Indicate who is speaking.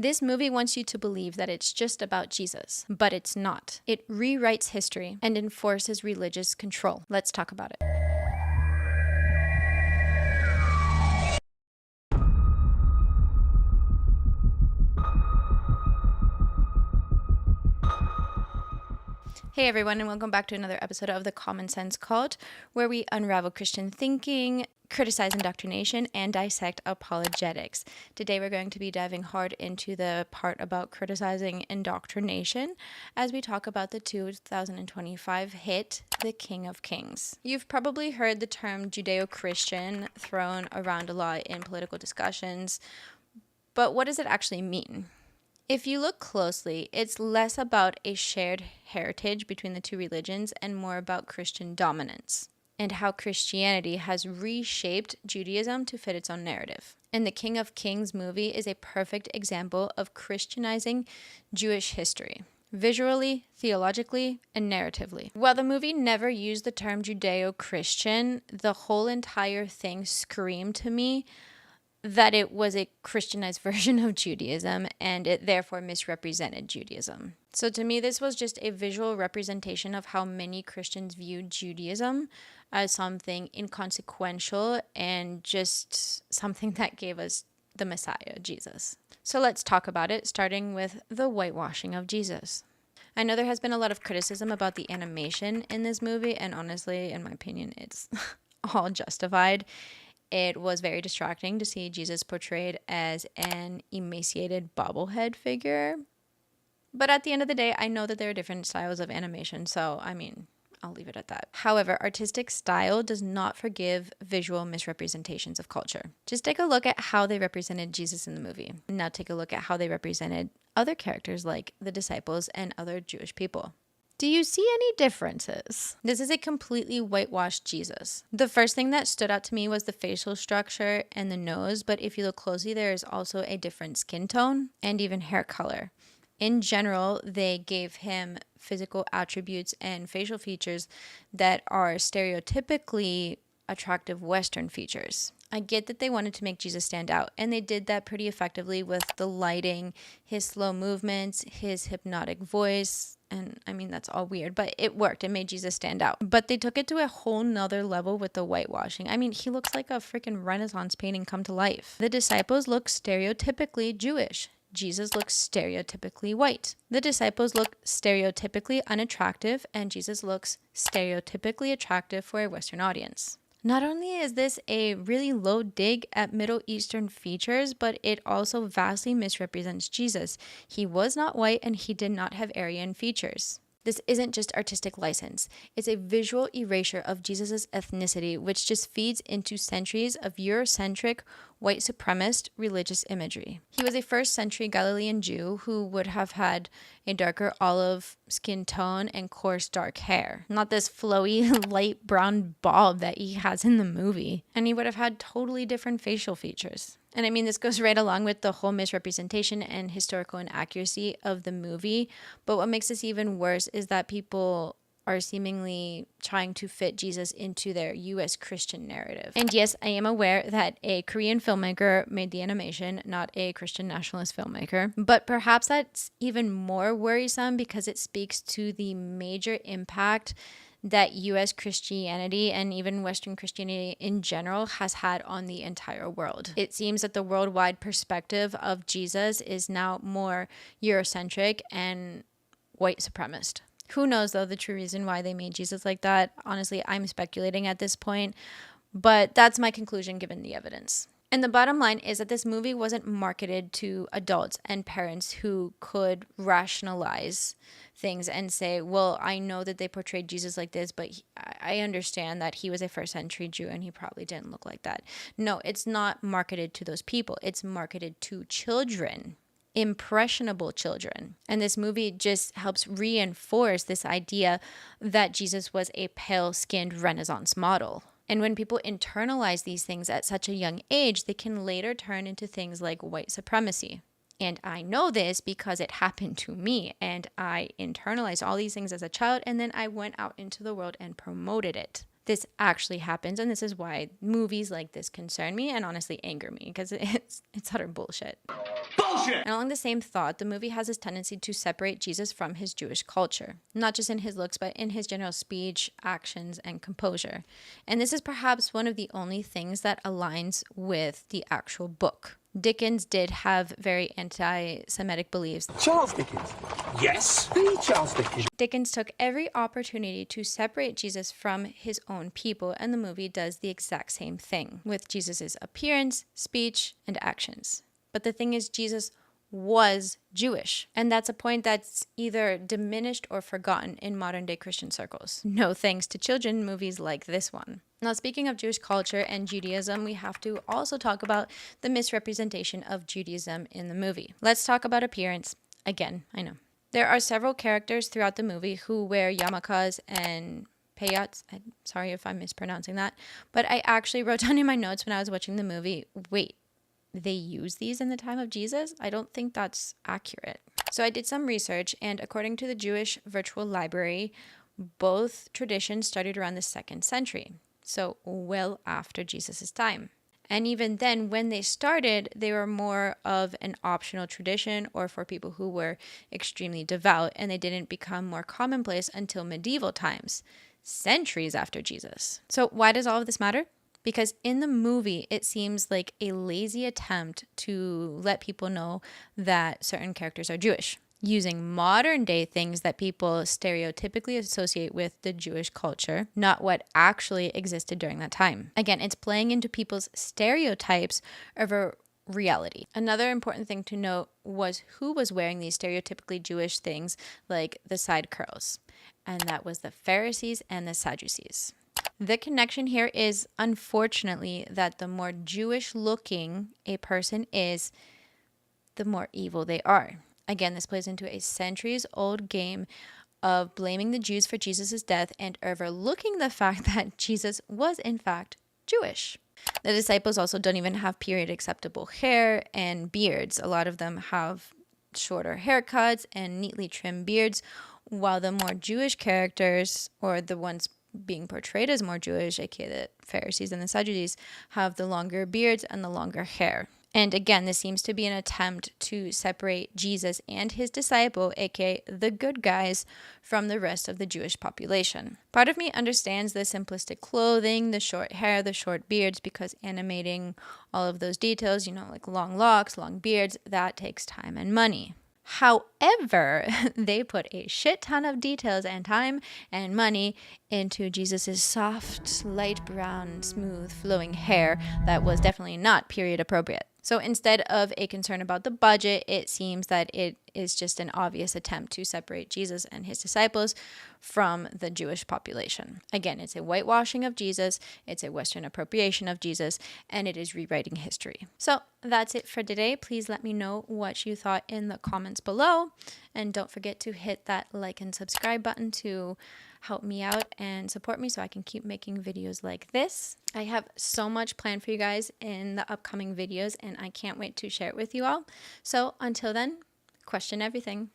Speaker 1: This movie wants you to believe that it's just about Jesus, but it's not. It rewrites history and enforces religious control. Let's talk about it. Hey everyone, and welcome back to another episode of The Common Sense Cult, where we unravel Christian thinking, criticize indoctrination, and dissect apologetics. Today we're going to be diving hard into the part about criticizing indoctrination as we talk about the 2025 hit, The King of Kings. You've probably heard the term Judeo-Christian thrown around a lot in political discussions, but what does it actually mean? If you look closely, it's less about a shared heritage between the two religions and more about Christian dominance and how Christianity has reshaped Judaism to fit its own narrative. And the King of Kings movie is a perfect example of Christianizing Jewish history, visually, theologically, and narratively. While the movie never used the term Judeo-Christian, the whole entire thing screamed to me that it was a Christianized version of Judaism and it therefore misrepresented Judaism. So to me, this was just a visual representation of how many Christians viewed Judaism as something inconsequential and just something that gave us the Messiah, Jesus. So let's talk about it, starting with the whitewashing of Jesus. I know there has been a lot of criticism about the animation in this movie, and honestly, in my opinion, it's all justified. It was very distracting to see Jesus portrayed as an emaciated bobblehead figure. But at the end of the day, I know that there are different styles of animation, so I'll leave it at that. However, artistic style does not forgive visual misrepresentations of culture. Just take a look at how they represented Jesus in the movie. Now take a look at how they represented other characters like the disciples and other Jewish people. Do you see any differences? This is a completely whitewashed Jesus. The first thing that stood out to me was the facial structure and the nose, but if you look closely, there is also a different skin tone and even hair color. In general, they gave him physical attributes and facial features that are stereotypically attractive Western features. I get that they wanted to make Jesus stand out, and they did that pretty effectively with the lighting, his slow movements, his hypnotic voice, and that's all weird, but it worked. It made Jesus stand out. But they took it to a whole nother level with the whitewashing. He looks like a freaking Renaissance painting come to life. The disciples look stereotypically Jewish. Jesus looks stereotypically white. The disciples look stereotypically unattractive, and Jesus looks stereotypically attractive for a Western audience. Not only is this a really low dig at Middle Eastern features, but it also vastly misrepresents Jesus. He was not white and he did not have Aryan features. This isn't just artistic license. It's a visual erasure of Jesus' ethnicity, which just feeds into centuries of Eurocentric, white supremacist religious imagery. He was a first-century Galilean Jew who would have had a darker olive skin tone and coarse dark hair. Not this flowy, light brown bob that he has in the movie. And he would have had totally different facial features. And this goes right along with the whole misrepresentation and historical inaccuracy of the movie. But what makes this even worse is that people are seemingly trying to fit Jesus into their U.S. Christian narrative. And yes, I am aware that a Korean filmmaker made the animation, not a Christian nationalist filmmaker. But perhaps that's even more worrisome because it speaks to the major impact that U.S. Christianity and even Western Christianity in general has had on the entire world. It seems that the worldwide perspective of Jesus is now more Eurocentric and white supremacist. Who knows, though, the true reason why they made Jesus like that? Honestly, I'm speculating at this point, but that's my conclusion given the evidence. And the bottom line is that this movie wasn't marketed to adults and parents who could rationalize things and say, well, I know that they portrayed Jesus like this, but I understand that he was a first century Jew and he probably didn't look like that. No, it's not marketed to those people. It's marketed to children, impressionable children. And this movie just helps reinforce this idea that Jesus was a pale-skinned Renaissance model. And when people internalize these things at such a young age, they can later turn into things like white supremacy. And I know this because it happened to me, and I internalized all these things as a child, and then I went out into the world and promoted it. This actually happens, and this is why movies like this concern me and honestly anger me, because it's utter bullshit.
Speaker 2: Bullshit! bullshit!
Speaker 1: And along the same thought, the movie has this tendency to separate Jesus from his Jewish culture, not just in his looks, but in his general speech, actions, and composure. And this is perhaps one of the only things that aligns with the actual book. Dickens did have very anti-Semitic beliefs.
Speaker 2: Charles Dickens. Yes, the Charles Dickens.
Speaker 1: Dickens took every opportunity to separate Jesus from his own people, and the movie does the exact same thing with Jesus' appearance, speech, and actions. But the thing is, Jesus was Jewish, and that's a point that's either diminished or forgotten in modern-day Christian circles. No thanks to children movies like this one. Now, speaking of Jewish culture and Judaism, we have to also talk about the misrepresentation of Judaism in the movie. Let's talk about appearance. Again, I know. There are several characters throughout the movie who wear yarmulkes and payats. I'm sorry if I'm mispronouncing that, but I actually wrote down in my notes when I was watching the movie, wait, they use these in the time of Jesus? I don't think that's accurate. So I did some research, and according to the Jewish Virtual Library, both traditions started around the 2nd century, so well after Jesus' time. And even then, when they started, they were more of an optional tradition or for people who were extremely devout, and they didn't become more commonplace until medieval times, centuries after Jesus. So why does all of this matter? Because in the movie, it seems like a lazy attempt to let people know that certain characters are Jewish, using modern day things that people stereotypically associate with the Jewish culture, not what actually existed during that time. Again, it's playing into people's stereotypes over reality. Another important thing to note was who was wearing these stereotypically Jewish things like the side curls, and that was the Pharisees and the Sadducees. The connection here is, unfortunately, that the more Jewish looking a person is, the more evil they are. Again, this plays into a centuries-old game of blaming the Jews for Jesus' death and overlooking the fact that Jesus was, in fact, Jewish. The disciples also don't even have period acceptable hair and beards. A lot of them have shorter haircuts and neatly trimmed beards, while the more Jewish characters, or the ones being portrayed as more Jewish, aka the Pharisees and the Sadducees, have the longer beards and the longer hair. And again, this seems to be an attempt to separate Jesus and his disciple, aka the good guys, from the rest of the Jewish population. Part of me understands the simplistic clothing, the short hair, the short beards, because animating all of those details, like long locks, long beards, that takes time and money. However, they put a shit ton of details and time and money into Jesus's soft, light brown, smooth, flowing hair that was definitely not period appropriate. So instead of a concern about the budget, it seems that it is just an obvious attempt to separate Jesus and his disciples from the Jewish population. Again, it's a whitewashing of Jesus, it's a Western appropriation of Jesus, and it is rewriting history. So that's it for today. Please let me know what you thought in the comments below, and don't forget to hit that like and subscribe button to help me out and support me so I can keep making videos like this. I have so much planned for you guys in the upcoming videos, and I can't wait to share it with you all. So until then, question everything.